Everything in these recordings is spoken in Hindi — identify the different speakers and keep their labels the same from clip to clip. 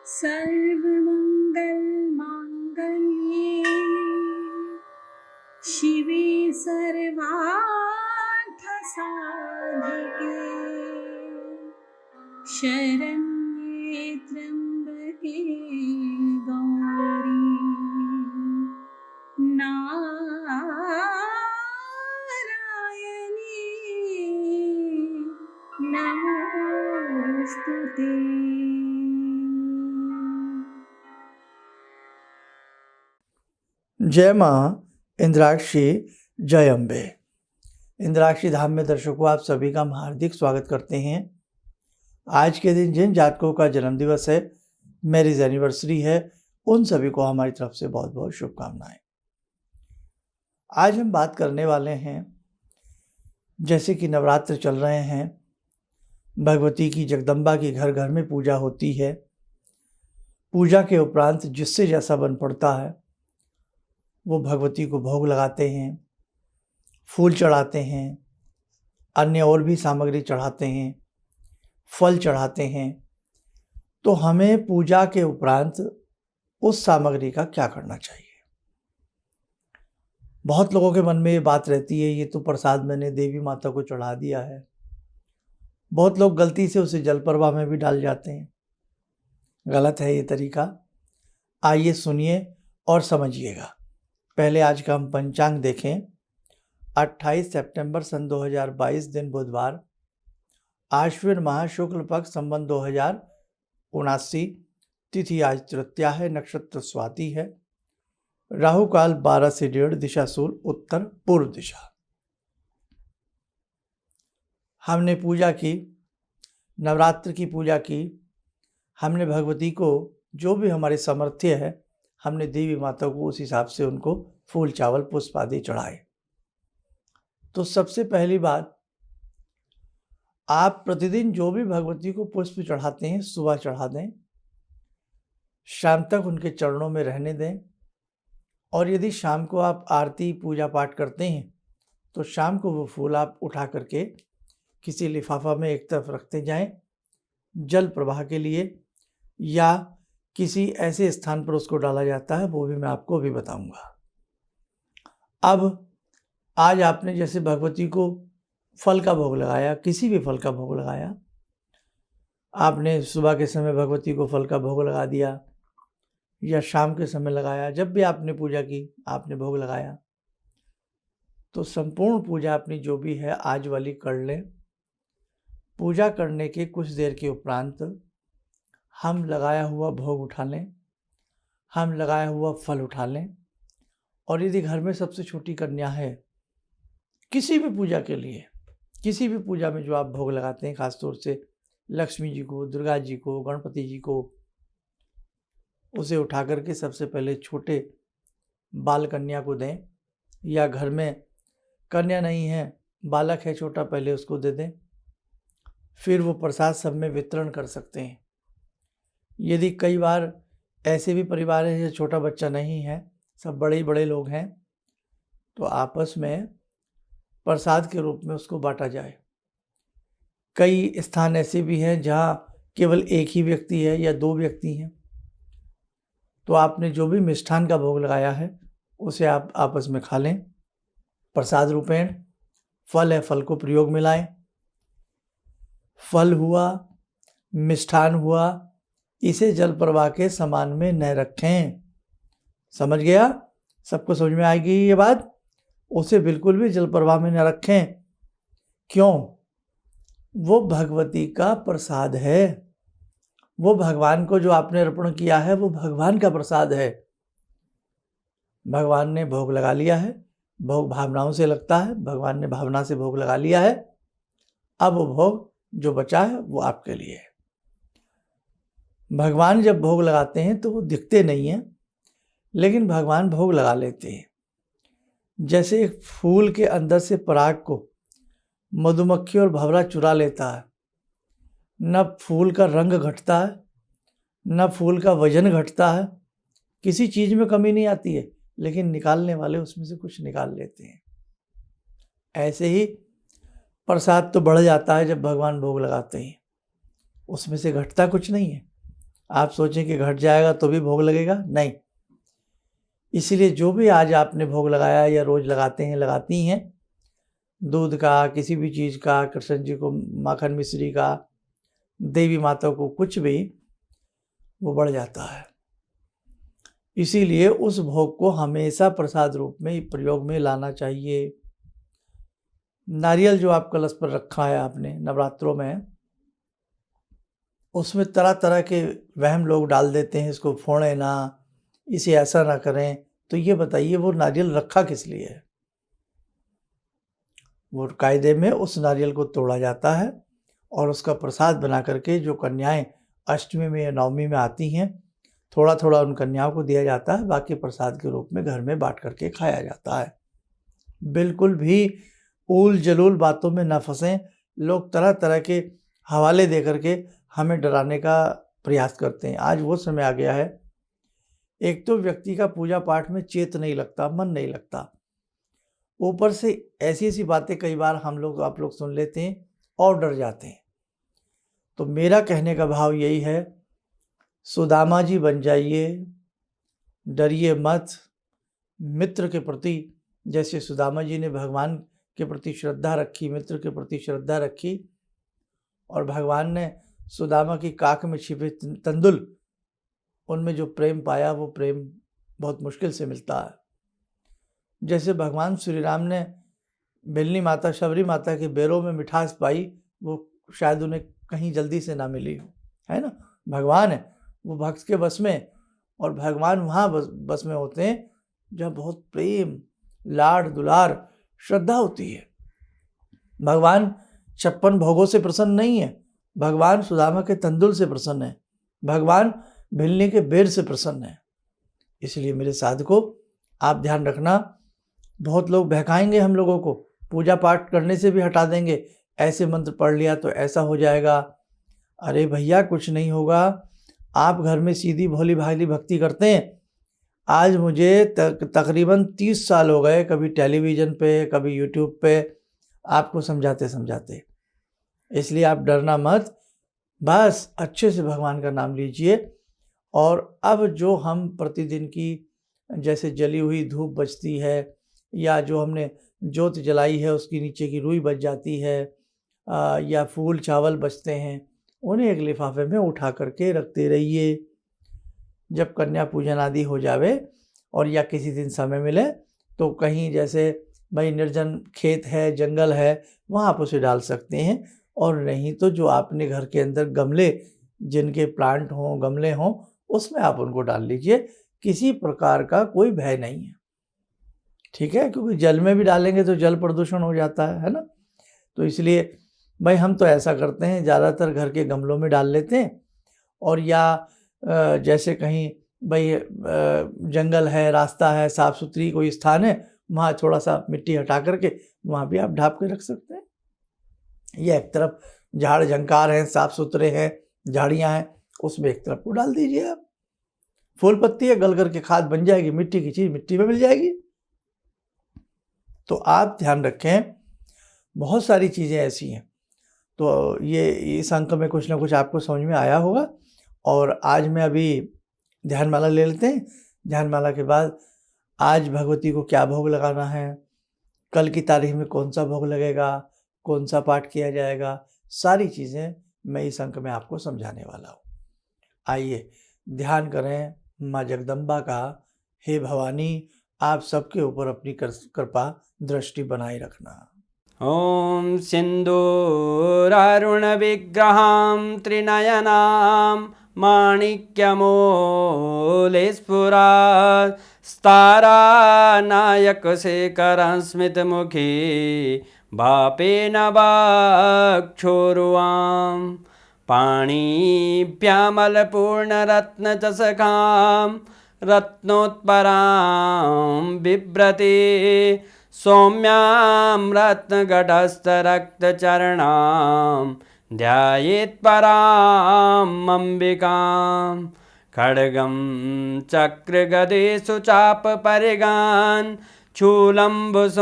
Speaker 1: सर्वमङ्गलमाङ्गल्ये शिवे सर्वार्थसाधिके शरण्ये त्र्यम्बके गौरी नारायणी नमोस्तुते।
Speaker 2: जय माँ इंद्राक्षी, जय अम्बे। इंद्राक्षी धाम में दर्शकों, आप सभी का हम हार्दिक स्वागत करते हैं। आज के दिन जिन जातकों का जन्मदिवस है, मैरिज एनिवर्सरी है, उन सभी को हमारी तरफ से बहुत बहुत शुभकामनाएं। आज हम बात करने वाले हैं, जैसे कि नवरात्र चल रहे हैं, भगवती की, जगदम्बा की घर घर में पूजा होती है। पूजा के उपरांत जिससे जैसा बन पड़ता है वो भगवती को भोग लगाते हैं, फूल चढ़ाते हैं, अन्य और भी सामग्री चढ़ाते हैं, फल चढ़ाते हैं। तो हमें पूजा के उपरांत उस सामग्री का क्या करना चाहिए? बहुत लोगों के मन में ये बात रहती है, ये तो प्रसाद मैंने देवी माता को चढ़ा दिया है। बहुत लोग गलती से उसे जल प्रवाह में भी डाल जाते हैं। गलत है ये तरीका। आइए सुनिए और समझिएगा। पहले आज का हम पंचांग देखें। 28 सितंबर सन 2022 दिन बुधवार, आश्विन माह शुक्ल पक्ष संवत 2079, तिथि आज तृतीया है, नक्षत्र स्वाति है, राहु काल 12 से 1:30, दिशा सूल उत्तर पूर्व दिशा। हमने पूजा की, नवरात्र की पूजा की। हमने भगवती को जो भी हमारे सामर्थ्य है, हमने देवी माता को उस हिसाब से उनको फूल चावल पुष्प आदि चढ़ाए। तो सबसे पहली बात, आप प्रतिदिन जो भी भगवती को पुष्प चढ़ाते हैं, सुबह चढ़ा दें, शाम तक उनके चरणों में रहने दें। और यदि शाम को आप आरती पूजा पाठ करते हैं तो शाम को वो फूल आप उठा करके किसी लिफाफा में एक तरफ रखते जाएं, जल प्रवाह के लिए, या किसी ऐसे स्थान पर उसको डाला जाता है, वो भी मैं आपको अभी बताऊंगा। अब आज आपने जैसे भगवती को फल का भोग लगाया, किसी भी फल का भोग लगाया, आपने सुबह के समय भगवती को फल का भोग लगा दिया या शाम के समय लगाया, जब भी आपने पूजा की आपने भोग लगाया, तो संपूर्ण पूजा अपनी जो भी है आज वाली कर लें। पूजा करने के कुछ देर के उपरांत हम लगाया हुआ भोग उठा लें, हम लगाया हुआ फल उठा लें। और यदि घर में सबसे छोटी कन्या है, किसी भी पूजा के लिए, किसी भी पूजा में जो आप भोग लगाते हैं, खासतौर से लक्ष्मी जी को, दुर्गा जी को, गणपति जी को, उसे उठा करके सबसे पहले छोटे बाल कन्या को दें, या घर में कन्या नहीं है, बालक है छोटा, पहले उसको दे दें। फिर वो प्रसाद सब में वितरण कर सकते हैं। यदि कई बार ऐसे भी परिवार है जो छोटा बच्चा नहीं है, सब बड़े ही बड़े लोग हैं, तो आपस में प्रसाद के रूप में उसको बांटा जाए। कई स्थान ऐसे भी हैं जहाँ केवल एक ही व्यक्ति है या 2 व्यक्ति हैं, तो आपने जो भी मिष्ठान का भोग लगाया है उसे आप आपस में खा लें प्रसाद रूपेण। फल है, फल को प्रयोग में लाएं। फल हुआ, मिष्ठान हुआ, इसे जल प्रवाह के समान में न रखें। समझ गया? सबको समझ में आएगी ये बात? उसे बिल्कुल भी जल प्रवाह में न रखें। क्यों? वो भगवती का प्रसाद है। वो भगवान को जो आपने अर्पण किया है वो भगवान का प्रसाद है। भगवान ने भोग लगा लिया है, भोग भावनाओं से लगता है, भगवान ने भावना से भोग लगा लिया है। अब वो भोग जो बचा है वो आपके लिए है। भगवान जब भोग लगाते हैं तो वो दिखते नहीं हैं, लेकिन भगवान भोग लगा लेते हैं। जैसे एक फूल के अंदर से पराग को मधुमक्खी और भंवरा चुरा लेता है, न फूल का रंग घटता है, न फूल का वजन घटता है, किसी चीज़ में कमी नहीं आती है, लेकिन निकालने वाले उसमें से कुछ निकाल लेते हैं। ऐसे ही प्रसाद तो बढ़ जाता है जब भगवान भोग लगाते हैं, उसमें से घटता कुछ नहीं है, आप सोचें कि घट जाएगा तो भी भोग लगेगा, नहीं। इसीलिए जो भी आज आपने भोग लगाया या रोज लगाते हैं, लगाती हैं, दूध का, किसी भी चीज़ का, कृष्ण जी को माखन मिश्री का, देवी माता को कुछ भी, वो बढ़ जाता है। इसीलिए उस भोग को हमेशा प्रसाद रूप में प्रयोग में लाना चाहिए। नारियल जो आप कलश पर रखा है आपने नवरात्रों में, उसमें तरह तरह के वहम लोग डाल देते हैं, इसको फोड़े ना, इसे ऐसा ना करें। तो ये बताइए वो नारियल रखा किस लिए है? वो कायदे में उस नारियल को तोड़ा जाता है और उसका प्रसाद बना करके जो कन्याएं अष्टमी में या नवमी में आती हैं, थोड़ा थोड़ा उन कन्याओं को दिया जाता है, बाकी प्रसाद के रूप में घर में बांट करके खाया जाता है। बिल्कुल भी ऊल जलूल बातों में न फंसें। लोग तरह तरह के हवाले दे करके हमें डराने का प्रयास करते हैं। आज वो समय आ गया है, एक तो व्यक्ति का पूजा पाठ में चेत नहीं लगता, मन नहीं लगता, ऊपर से ऐसी ऐसी बातें कई बार आप लोग सुन लेते हैं और डर जाते हैं। तो मेरा कहने का भाव यही है, सुदामा जी बन जाइए, डरिए मत। मित्र के प्रति जैसे सुदामा जी ने भगवान के प्रति श्रद्धा रखी, मित्र के प्रति श्रद्धा रखी, और भगवान ने सुदामा की काख में छिपे तंदुल, उनमें जो प्रेम पाया वो प्रेम बहुत मुश्किल से मिलता है। जैसे भगवान श्री राम ने बिलनी माता, शबरी माता के बेरों में मिठास पाई, वो शायद उन्हें कहीं जल्दी से ना मिली हो, है ना। भगवान है, वो भक्त के बस में, और भगवान वहाँ बस में होते हैं जहाँ बहुत प्रेम, लाड, दुलार, श्रद्धा होती है। भगवान 56 भोगों से प्रसन्न नहीं है, भगवान सुदामा के तंदुल से प्रसन्न है, भगवान भिलनी के बेर से प्रसन्न है। इसलिए मेरे साधकों, आप ध्यान रखना, बहुत लोग बहकाएंगे हम लोगों को, पूजा पाठ करने से भी हटा देंगे, ऐसे मंत्र पढ़ लिया तो ऐसा हो जाएगा। अरे भैया, कुछ नहीं होगा। आप घर में सीधी भोली भाली भक्ति करते हैं। आज मुझे तकरीबन 30 साल हो गए, कभी टेलीविज़न पे, कभी यूट्यूब पे, आपको समझाते समझाते। इसलिए आप डरना मत, बस अच्छे से भगवान का नाम लीजिए। और अब जो हम प्रतिदिन की जैसे जली हुई धूप बचती है, या जो हमने जोत जलाई है उसकी नीचे की रुई बच जाती है, या फूल चावल बचते हैं, उन्हें एक लिफाफे में उठा करके रखते रहिए। जब कन्या पूजन आदि हो जावे और या किसी दिन समय मिले तो कहीं जैसे भाई निर्जन खेत है, जंगल है, वहाँ आप उसे डाल सकते हैं। और नहीं तो जो आपने घर के अंदर गमले, जिनके प्लांट हों, गमले हों, उसमें आप उनको डाल लीजिए। किसी प्रकार का कोई भय नहीं है, ठीक है, क्योंकि जल में भी डालेंगे तो जल प्रदूषण हो जाता है ना। तो इसलिए भाई हम तो ऐसा करते हैं, ज़्यादातर घर के गमलों में डाल लेते हैं, और या जैसे कहीं भाई जंगल है, रास्ता है, साफ़ सुथरी कोई स्थान है, वहाँ थोड़ा सा मिट्टी हटा करके वहाँ भी आप ढाँप के रख सकते हैं। या एक तरफ झाड़ झंकार हैं, साफ़ सुथरे हैं, झाड़ियाँ हैं, उसमें एक तरफ को डाल दीजिए आप। फूल पत्ती है, गल करके खाद बन जाएगी, मिट्टी की चीज़ मिट्टी में मिल जाएगी। तो आप ध्यान रखें, बहुत सारी चीज़ें ऐसी हैं। तो ये इस अंक में कुछ ना कुछ आपको समझ में आया होगा। और आज मैं अभी ध्यानमाला ले लेते हैं। ध्यानमाला के बाद आज भगवती को क्या भोग लगाना है, कल की तारीख में कौन सा भोग लगेगा, कौन सा पाठ किया जाएगा, सारी चीज़ें मैं इस अंक में आपको समझाने वाला हूँ। आइए ध्यान करें माँ जगदम्बा का। हे भवानी, आप सबके ऊपर अपनी कृपा दृष्टि बनाए रखना।
Speaker 3: ॐ सिन्दूरारुणविग्रहां त्रिनयनां माणिक्यमूलस्फुरात् स्तारानायकशेखरं स्मितमुखी भापेन वाक्षोरुवां पाणिभ्यामलपूर्णरत्नचषकां रत्नोत्परां बिभ्रति सौम्यां रत्नघटस्थरक्तचरणां ध्यायेत्पराम् अम्बिकां खड्गं चक्रगदेषु चापपरिगान् शूलम्बुशुण्डिं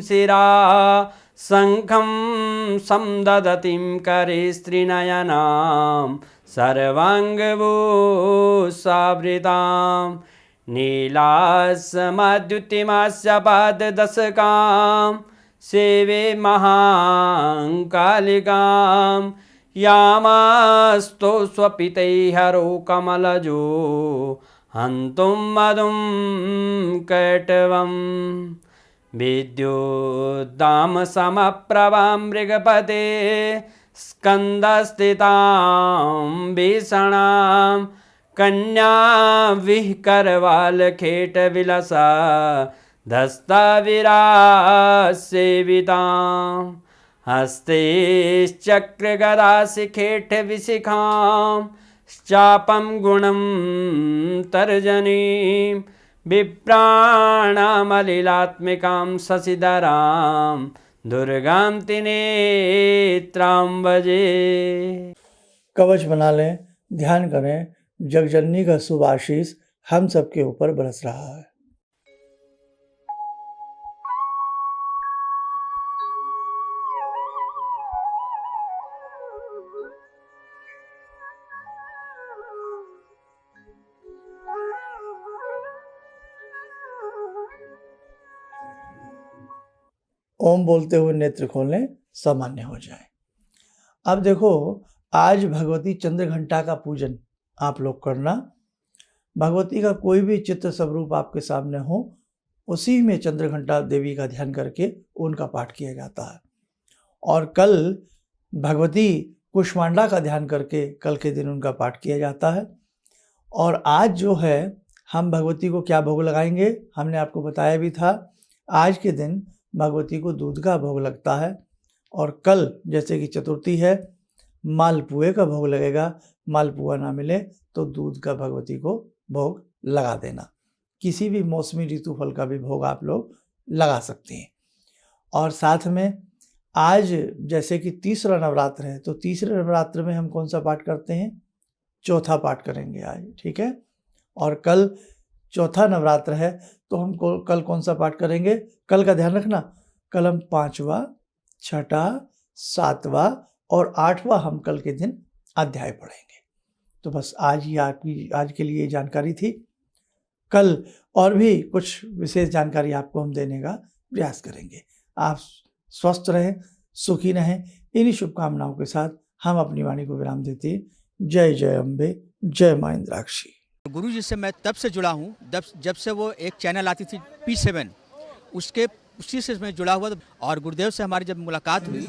Speaker 3: शिरा शङ्खं संदधतीं करे स्त्रीनयनां सर्वाङ्गभूषावृतां नीलास्मद्युतिमस्य पाददशकां सेवे महाकालिकां यामास्तो स्वपितैहरो कमलजो हन्तुं मधुं कैटवम् विद्युद्दाम समप्रभां मृगपते स्कन्दस्थितां भीषणां कन्या विहकरवालखेटविलसा धस्ताविरासेवितां हस्तैश्चक्रगदाशिखेटविशिखां चापं गुणं तर्जनीं विप्राणामलिलात्मिकां शशिधरां दुर्गां त्रिनेत्रां भजे।
Speaker 2: कवच बना लें, ध्यान करें, जगजननी का शुभ आशीष हम सबके ऊपर बरस रहा है। ओम बोलते हुए नेत्र खोलें, सामान्य हो जाए। अब देखो, आज भगवती चंद्र घंटा का पूजन आप लोग करना। भगवती का कोई भी चित्र स्वरूप आपके सामने हो, उसी में चंद्र घंटा देवी का ध्यान करके उनका पाठ किया जाता है। और कल भगवती कुष्मांडा का ध्यान करके कल के दिन उनका पाठ किया जाता है। और आज जो है हम भगवती को क्या भोग लगाएंगे, हमने आपको बताया भी था। आज के दिन भगवती को दूध का भोग लगता है। और कल जैसे कि चतुर्थी है, मालपुए का भोग लगेगा। मालपुआ ना मिले तो दूध का भगवती को भोग लगा देना। किसी भी मौसमी ऋतु फल का भी भोग आप लोग लगा सकते हैं। और साथ में आज जैसे कि तीसरा नवरात्र है, तो तीसरे नवरात्र में हम कौन सा पाठ करते हैं? चौथा पाठ करेंगे आज, ठीक है। और कल चौथा नवरात्र है, तो हम कल कौन सा पाठ करेंगे? कल का ध्यान रखना, कल हम 5वां, 6वां, 7वां और 8वां हम कल के दिन अध्याय पढ़ेंगे। तो बस आज के लिए जानकारी थी। कल और भी कुछ विशेष जानकारी आपको हम देने का प्रयास करेंगे। आप स्वस्थ रहें, सुखी रहें, इन्हीं शुभकामनाओं के साथ हम अपनी वाणी को विराम देते हैं। जय जय अम्बे, जय मां इंद्राक्षी।
Speaker 4: गुरु जी से मैं तब से जुड़ा हूँ जब से वो एक चैनल आती थी P7, उसी से मैं जुड़ा हुआ था। और गुरुदेव से हमारी जब मुलाकात हुई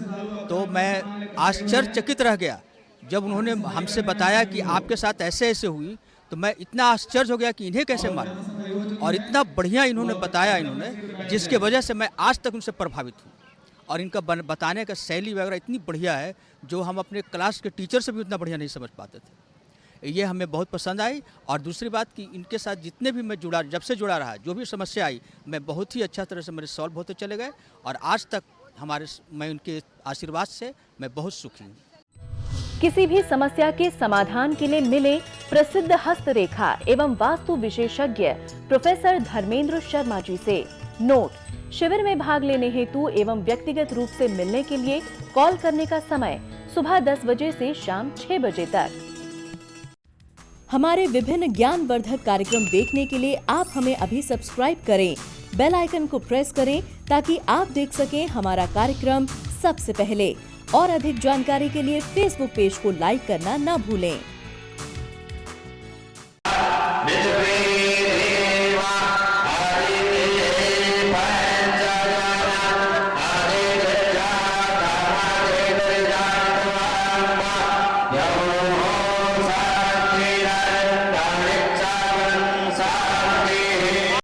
Speaker 4: तो मैं आश्चर्यचकित रह गया जब उन्होंने हमसे बताया कि आपके साथ ऐसे ऐसे हुई। तो मैं इतना आश्चर्य हो गया कि इन्हें कैसे मालूम, और इतना बढ़िया इन्होंने बताया, जिसके वजह से मैं आज तक उनसे प्रभावित हूँ। और इनका बताने का शैली वगैरह इतनी बढ़िया है जो हम अपने क्लास के टीचर से भी उतना बढ़िया नहीं समझ पाते थे। ये हमें बहुत पसंद आई। और दूसरी बात कि इनके साथ जितने भी मैं जब से जुड़ा रहा, जो भी समस्या आई, मैं बहुत ही अच्छा तरह से मेरे सॉल्व होते चले गए। और आज तक मैं उनके आशीर्वाद से मैं बहुत सुखी हूँ।
Speaker 5: किसी भी समस्या के समाधान के लिए मिले प्रसिद्ध हस्तरेखा एवं वास्तु विशेषज्ञ प्रोफेसर धर्मेंद्र शर्मा जी से। नोट: शिविर में भाग लेने हेतु एवं व्यक्तिगत रूप से मिलने के लिए कॉल करने का समय सुबह 10 बजे से शाम 6 बजे तक। हमारे विभिन्न ज्ञानवर्धक कार्यक्रम देखने के लिए आप हमें अभी सब्सक्राइब करें, बेल आइकन को प्रेस करें ताकि आप देख सकें हमारा कार्यक्रम सबसे पहले। और अधिक जानकारी के लिए फेसबुक पेज को लाइक करना न भूलें।
Speaker 6: Yeah.